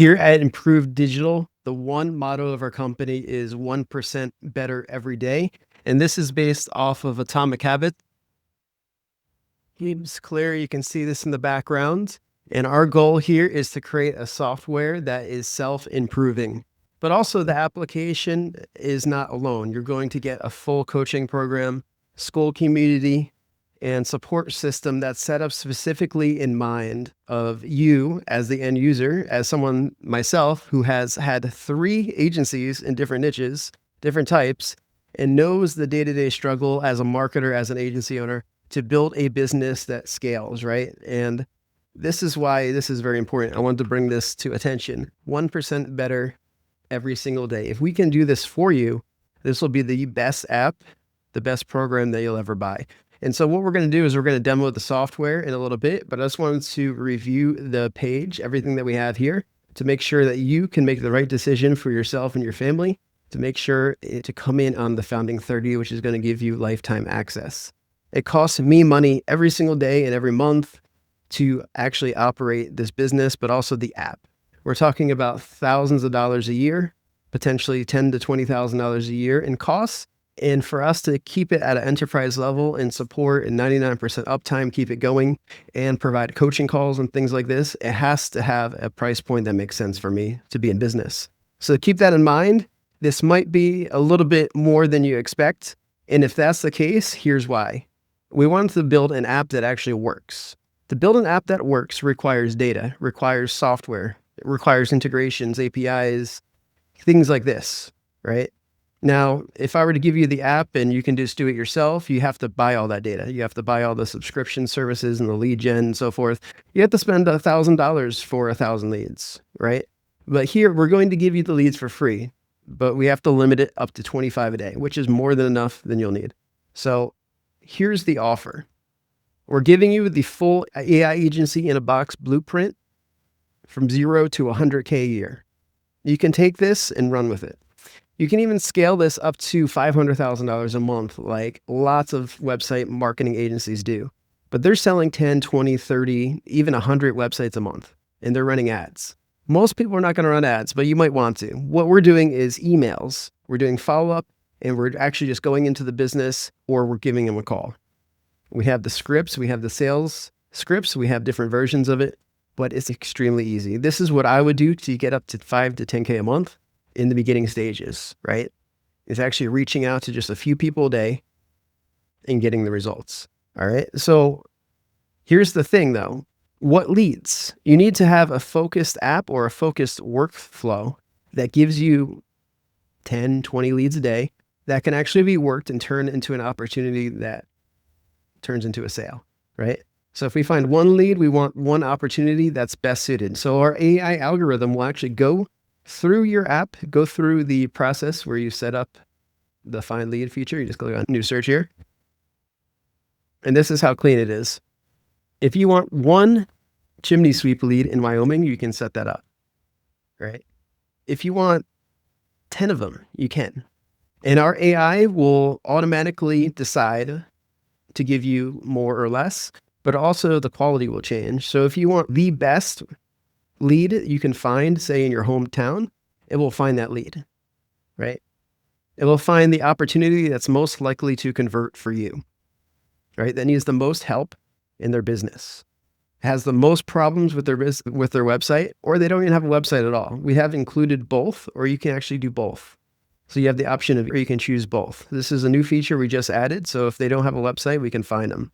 Here at Improved Digital, the one motto of our company is 1% better every day. And this is based off of Atomic Habits. Seems clear. You can see this in the background. And our goal here is to create a software that is self-improving. But also the application is not alone. You're going to get a full coaching program, school community, and support system that's set up specifically in mind of you as the end user, as someone myself who has had 3 agencies in different niches, different types, and knows the day-to-day struggle as a marketer, as an agency owner, to build a business that scales, right? And this is why this is very important. I wanted to bring this to attention. 1% better every single day. If we can do this for you, this will be the best app, the best program that you'll ever buy. And so what we're going to do is we're going to demo the software in a little bit, but I just wanted to review the page, everything that we have here, to make sure that you can make the right decision for yourself and your family, to make sure to come in on the Founding 30, which is going to give you lifetime access. It costs me money every single day and every month to actually operate this business, but also the app. We're talking about thousands of dollars a year, potentially $10,000 to $20,000 a year in costs. And for us to keep it at an enterprise level and support and 99% uptime, keep it going and provide coaching calls and things like this, it has to have a price point that makes sense for me to be in business. So keep that in mind. This might be a little bit more than you expect. And if that's the case, here's why. We want to build an app that actually works. To build an app that works requires data, requires software, it requires integrations, APIs, things like this, right? Now, if I were to give you the app and you can just do it yourself, you have to buy all that data. You have to buy all the subscription services and the lead gen and so forth. You have to spend $1,000 for 1,000 leads, right? But here we're going to give you the leads for free, but we have to limit it up to 25 a day, which is more than enough than you'll need. So here's the offer. We're giving you the full AI agency in a box blueprint from 0 to 100K a year. You can take this and run with it. You can even scale this up to $500,000 a month, like lots of website marketing agencies do. But they're selling 10, 20, 30, even 100 websites a month, and they're running ads. Most people are not going to run ads, but you might want to. What we're doing is emails. We're doing follow-up, and we're actually just going into the business, or we're giving them a call. We have the scripts, we have the sales scripts, we have different versions of it, but it's extremely easy. This is what I would do to get up to 5 to 10K a month in the beginning stages, right? It's actually reaching out to just a few people a day and getting the results. All right. So here's the thing though. What leads? You need to have a focused app or a focused workflow that gives you 10, 20 leads a day that can actually be worked and turned into an opportunity that turns into a sale, right? So if we find one lead, we want one opportunity that's best suited. So our AI algorithm will actually go through your app, go through the process where you set up the find lead feature. You just click on new search here. And this is how clean it is. If you want one chimney sweep lead in Wyoming, you can set that up, right? If you want 10 of them, you can. And our AI will automatically decide to give you more or less, but also the quality will change. So if you want the best lead you can find, say in your hometown, it will find that lead, right? It will find the opportunity that's most likely to convert for you, right? That needs the most help in their business, has the most problems with their website, or they don't even have a website at all. We have included both, or you can actually do both. So you have the option of, or you can choose both. This is a new feature we just added. So if they don't have a website, we can find them.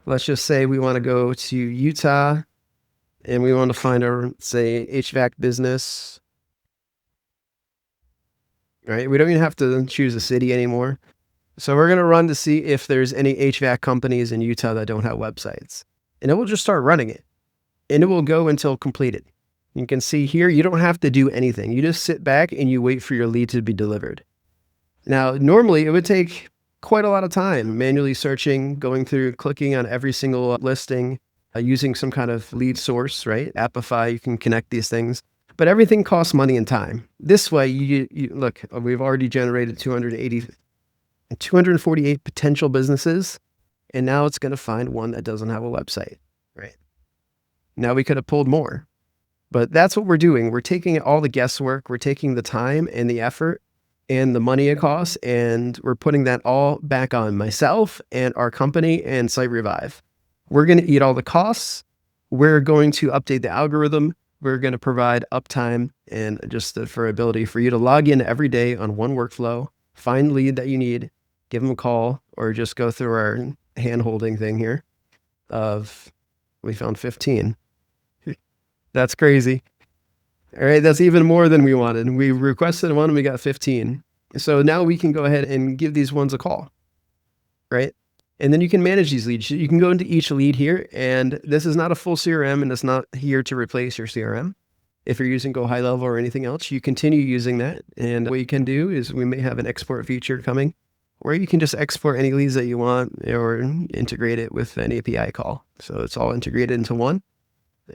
Let's just say we want to go to Utah and we want to find our, say, HVAC business, right? We don't even have to choose a city anymore. So we're going to run to see if there's any HVAC companies in Utah that don't have websites. And it will just start running it. And it will go until completed. You can see here, you don't have to do anything. You just sit back and you wait for your lead to be delivered. Now, normally it would take quite a lot of time manually searching, going through, clicking on every single listing, using some kind of lead source, right? Appify, you can connect these things, but everything costs money and time. This way, you look, we've already generated 248 potential businesses, and now it's going to find one that doesn't have a website, right? Now we could have pulled more, But that's what we're doing. We're taking all the guesswork, we're taking the time and the effort and the money it costs, and we're putting that all back on myself and our company and Site Revive. We're going to eat all the costs. We're going to update the algorithm. We're going to provide uptime and just for ability for you to log in every day on one workflow, find lead that you need, give them a call, or just go through our hand-holding thing here we found 15. That's crazy. All right, that's even more than we wanted. We requested one and we got 15. So now we can go ahead and give these ones a call, right? And then you can manage these leads. You can go into each lead here, and this is not a full CRM, and it's not here to replace your CRM. If you're using Go High Level or anything else, you continue using that. And what you can do is we may have an export feature coming where you can just export any leads that you want or integrate it with an API call. So it's all integrated into one.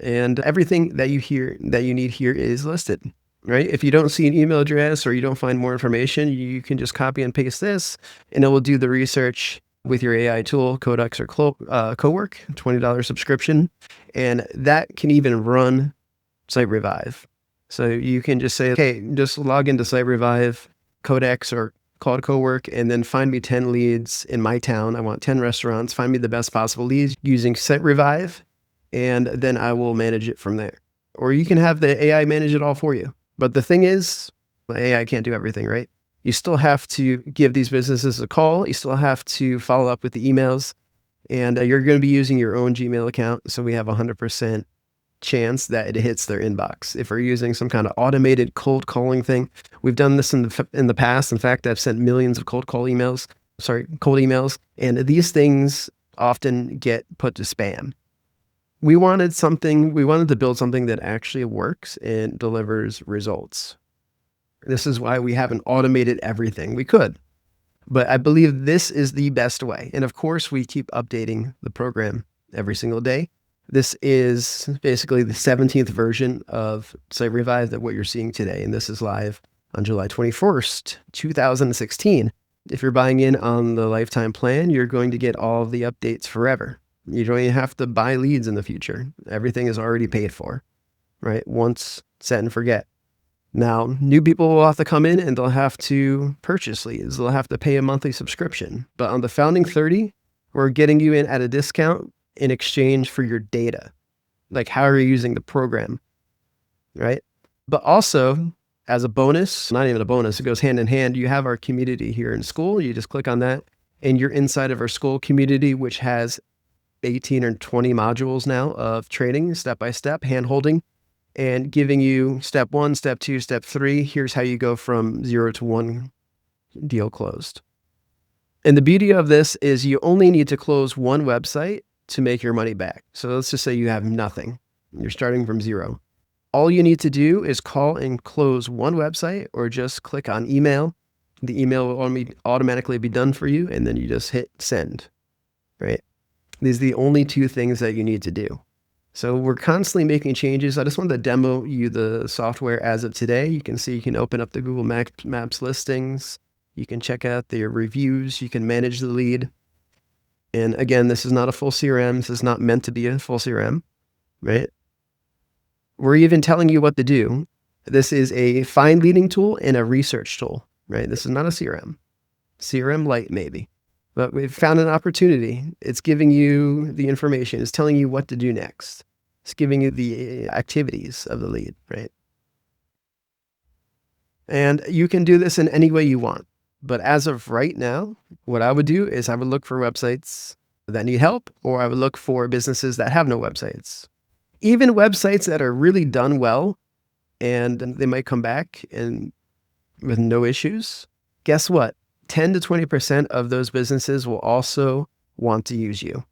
And everything that you need here is listed, right? If you don't see an email address or you don't find more information, you can just copy and paste this, and it will do the research with your AI tool, Codex or Cowork, $20 subscription. And that can even run Site Revive. So you can just say, okay, just log into Site Revive, Codex or Cloud Cowork, and then find me 10 leads in my town. I want 10 restaurants. Find me the best possible leads using Site Revive, and then I will manage it from there. Or you can have the AI manage it all for you. But the thing is, the AI can't do everything, right? You still have to give these businesses a call. You still have to follow up with the emails, and you're going to be using your own Gmail account. So we have 100% chance that it hits their inbox. If we're using some kind of automated cold calling thing, we've done this in the past. In fact, I've sent millions of cold emails, and these things often get put to spam. We wanted to build something that actually works and delivers results. This is why we haven't automated everything. We could, but I believe this is the best way. And of course, we keep updating the program every single day. This is basically the 17th version of Site Revive that what you're seeing today. And this is live on July 21st, 2016. If you're buying in on the lifetime plan, you're going to get all of the updates forever. You don't even have to buy leads in the future. Everything is already paid for, right? Once, set and forget. Now, new people will have to come in and they'll have to purchase leads. They'll have to pay a monthly subscription. But on the Founding 30, we're getting you in at a discount in exchange for your data. Like, how are you using the program, right? But also, as a bonus, not even a bonus, it goes hand in hand, you have our community here in school. You just click on that and you're inside of our school community, which has 18 or 20 modules now of training, step-by-step, hand-holding, and giving you step 1, step 2, step 3. Here's how you go from 0 to 1 deal closed. And the beauty of this is you only need to close one website to make your money back. So let's just say you have nothing. You're starting from 0. All you need to do is call and close one website or just click on email. The email will automatically be done for you, and then you just hit send, right? These are the only two things that you need to do. So we're constantly making changes. I just wanted to demo you the software as of today. You can see you can open up the Google Maps listings. You can check out their reviews. You can manage the lead. And again, this is not a full CRM. This is not meant to be a full CRM, right? We're even telling you what to do. This is a find leading tool and a research tool, right? This is not a CRM. CRM Lite maybe. But we've found an opportunity. It's giving you the information. It's telling you what to do next. It's giving you the activities of the lead, right? And you can do this in any way you want. But as of right now, what I would do is I would look for websites that need help, or I would look for businesses that have no websites. Even websites that are really done well, and they might come back and with no issues. Guess what? 10 to 20% of those businesses will also want to use you.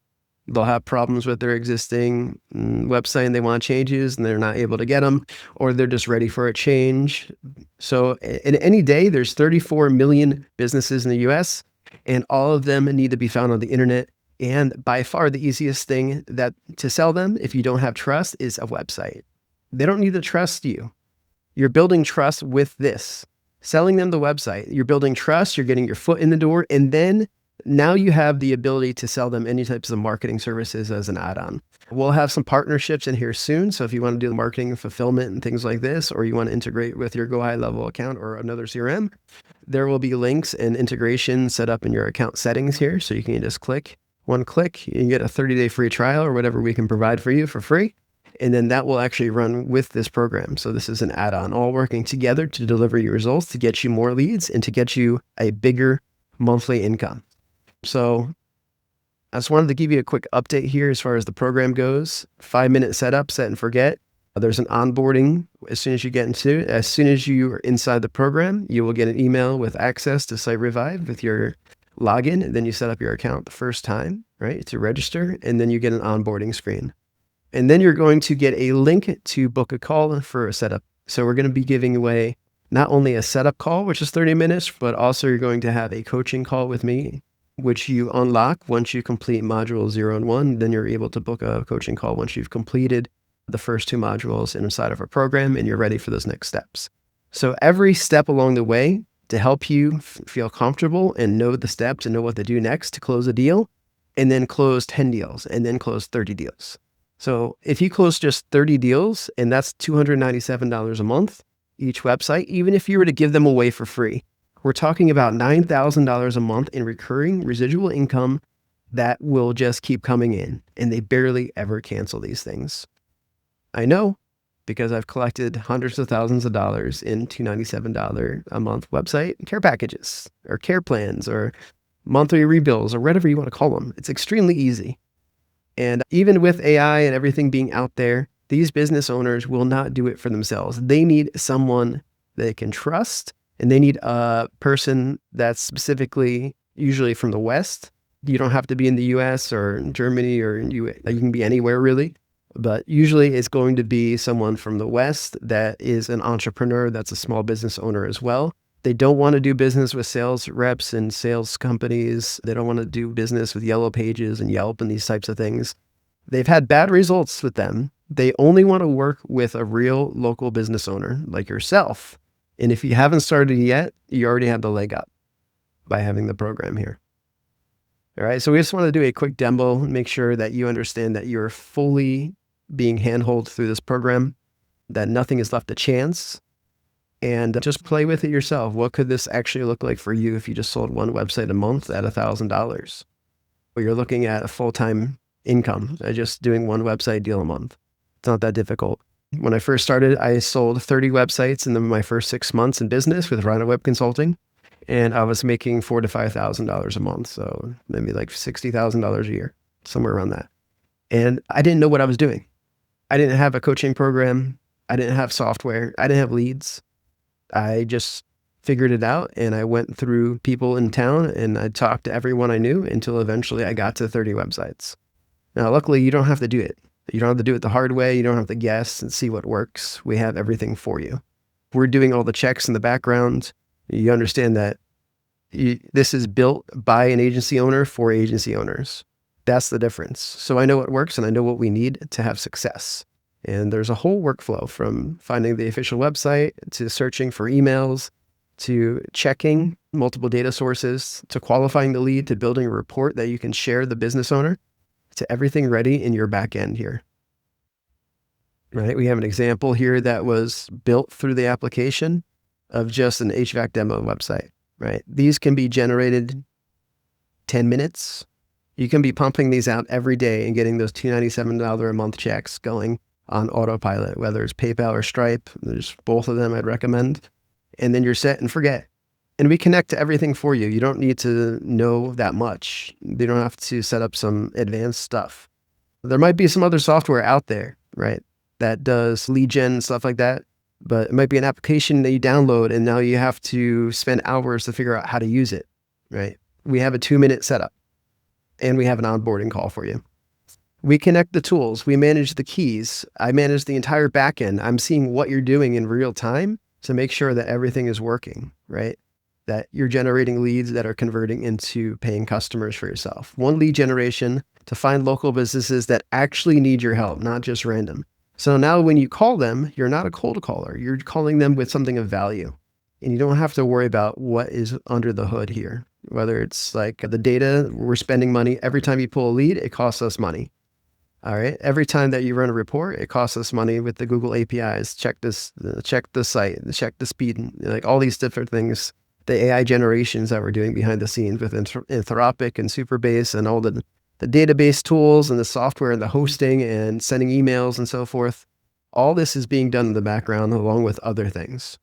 They'll have problems with their existing website and they want changes and they're not able to get them, or they're just ready for a change. So in any day, there's 34 million businesses in the US, and all of them need to be found on the internet. And by far the easiest thing to sell them, if you don't have trust, is a website. They don't need to trust you. You're building trust with this. Selling them the website, you're building trust, you're getting your foot in the door, and then Now you have the ability to sell them any types of marketing services as an add-on. We'll have some partnerships in here soon. So if you want to do the marketing and fulfillment and things like this, or you want to integrate with your Go High Level account or another CRM, there will be links and integration set up in your account settings here. So you can just click one click, you can get a 30-day free trial or whatever we can provide for you for free. And then that will actually run with this program. So this is an add-on, all working together to deliver you results, to get you more leads, and to get you a bigger monthly income. So I just wanted to give you a quick update here as far as the program goes. 5-minute setup, set and forget. There's an onboarding as soon as you get into it. As soon as you are inside the program, you will get an email with access to Site Revive with your login. And then you set up your account the first time, right, to register. And then you get an onboarding screen. And then you're going to get a link to book a call for a setup. So we're going to be giving away not only a setup call, which is 30 minutes, but also you're going to have a coaching call with me, which you unlock once you complete module 0 and 1. Then you're able to book a coaching call once you've completed the first 2 modules inside of our program and you're ready for those next steps. So every step along the way to help you feel comfortable and know the steps and know what to do next to close a deal, and then close 10 deals and then close 30 deals. So if you close just 30 deals, and that's $297 a month, each website, even if you were to give them away for free, we're talking about $9,000 a month in recurring residual income that will just keep coming in, and they barely ever cancel these things. I know, because I've collected hundreds of thousands of dollars in $297 a month website care packages or care plans or monthly rebills or whatever you want to call them. It's extremely easy. And even with AI and everything being out there, these business owners will not do it for themselves. They need someone they can trust, and they need a person that's specifically usually from the West. You don't have to be in the US or Germany or you can be anywhere really. But usually it's going to be someone from the West that is an entrepreneur, that's a small business owner as well. They don't want to do business with sales reps and sales companies. They don't want to do business with Yellow Pages and Yelp and these types of things. They've had bad results with them. They only want to work with a real local business owner like yourself. And if you haven't started yet, you already have the leg up by having the program here. All right, so we just want to do a quick demo, make sure that you understand that you're fully being handheld through this program, that nothing is left to chance, and just play with it yourself. What could this actually look like for you if you just sold one website a month at $1,000? Or you're looking at a full-time income, just doing one website deal a month. It's not that difficult. When I first started, I sold 30 websites in my first 6 months in business with Rhino Web Consulting, and I was making $4,000 to $5,000 a month. So maybe like $60,000 a year, somewhere around that. And I didn't know what I was doing. I didn't have a coaching program. I didn't have software. I didn't have leads. I just figured it out, and I went through people in town and I talked to everyone I knew until eventually I got to 30 websites. Now, luckily, you don't have to do it. You don't have to do it the hard way. You don't have to guess and see what works. We have everything for you. We're doing all the checks in the background. You understand that this is built by an agency owner for agency owners. That's the difference. So I know what works and I know what we need to have success. And there's a whole workflow from finding the official website to searching for emails, to checking multiple data sources, to qualifying the lead, to building a report that you can share the business owner, to everything ready in your back end here. Right? We have an example here that was built through the application of just an HVAC demo website, right? These can be generated 10 minutes. You can be pumping these out every day and getting those $297 a month checks going on autopilot, whether it's PayPal or Stripe. There's both of them I'd recommend. And then you're set and forget. And we connect to everything for you. You don't need to know that much. You don't have to set up some advanced stuff. There might be some other software out there, right, that does lead gen and stuff like that. But it might be an application that you download and now you have to spend hours to figure out how to use it, right? We have a 2-minute setup and we have an onboarding call for you. We connect the tools. We manage the keys. I manage the entire backend. I'm seeing what you're doing in real time to make sure that everything is working, right? That you're generating leads that are converting into paying customers for yourself. One lead generation to find local businesses that actually need your help, not just random. So now when you call them, you're not a cold caller. You're calling them with something of value. And you don't have to worry about what is under the hood here. whether it's like the data, we're spending money. Every time you pull a lead, it costs us money. All right. Every time that you run a report, it costs us money with the Google APIs. Check this, check the site, check the speed, like all these different things. The AI generations that we're doing behind the scenes with Anthropic and Superbase and all the database tools and the software and the hosting and sending emails and so forth. All this is being done in the background along with other things,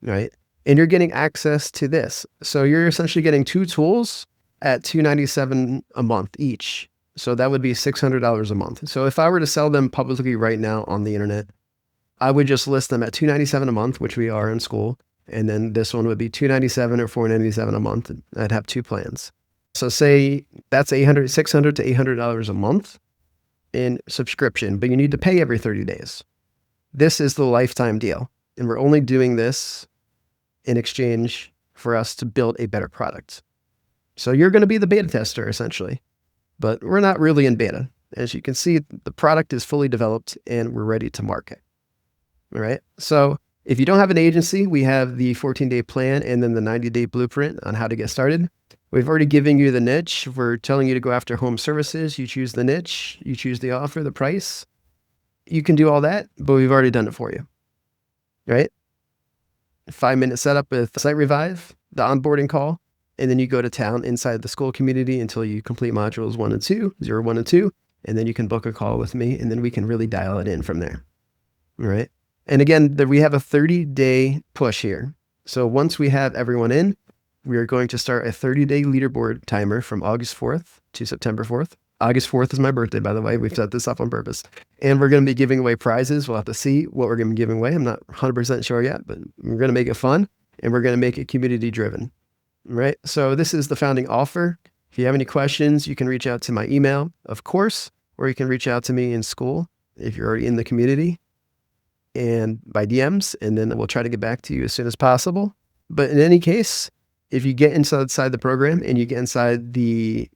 right? And you're getting access to this. So you're essentially getting 2 tools at $297 a month each. So that would be $600 a month. So if I were to sell them publicly right now on the internet, I would just list them at $297 a month, which we are in school. And then this one would be $297 or $497 a month. I'd have 2 plans. So say that's $600 to $800 a month in subscription, but you need to pay every 30 days. This is the lifetime deal. And we're only doing this in exchange for us to build a better product. So you're going to be the beta tester essentially. But we're not really in beta. As you can see, the product is fully developed and we're ready to market. All right. So if you don't have an agency, we have the 14-day plan and then the 90-day blueprint on how to get started. We've already given you the niche. We're telling you to go after home services. You choose the niche, you choose the offer, the price. You can do all that, but we've already done it for you. Right? 5-minute setup with Site Revive, the onboarding call. And then you go to town inside the school community until you complete modules 1 and 2, 0, 1, and 2. And then you can book a call with me and then we can really dial it in from there. All right. And again, we have a 30-day push here. So once we have everyone in, we are going to start a 30-day leaderboard timer from August 4th to September 4th. August 4th is my birthday, by the way. We've set this up on purpose. And we're going to be giving away prizes. We'll have to see what we're going to be giving away. I'm not 100% sure yet, but we're going to make it fun and we're going to make it community driven. Right. So this is the founding offer. If you have any questions, you can reach out to my email, of course, or you can reach out to me in school if you're already in the community and by DMs, and then we'll try to get back to you as soon as possible. But in any case, if you get inside the program and you get inside the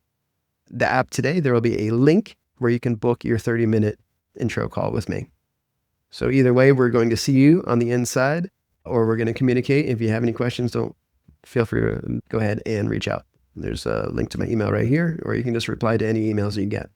app today, there will be a link where you can book your 30-minute intro call with me. So either way, we're going to see you on the inside or we're going to communicate. If you have any questions, don't feel free to go ahead and reach out. There's a link to my email right here, or you can just reply to any emails that you get.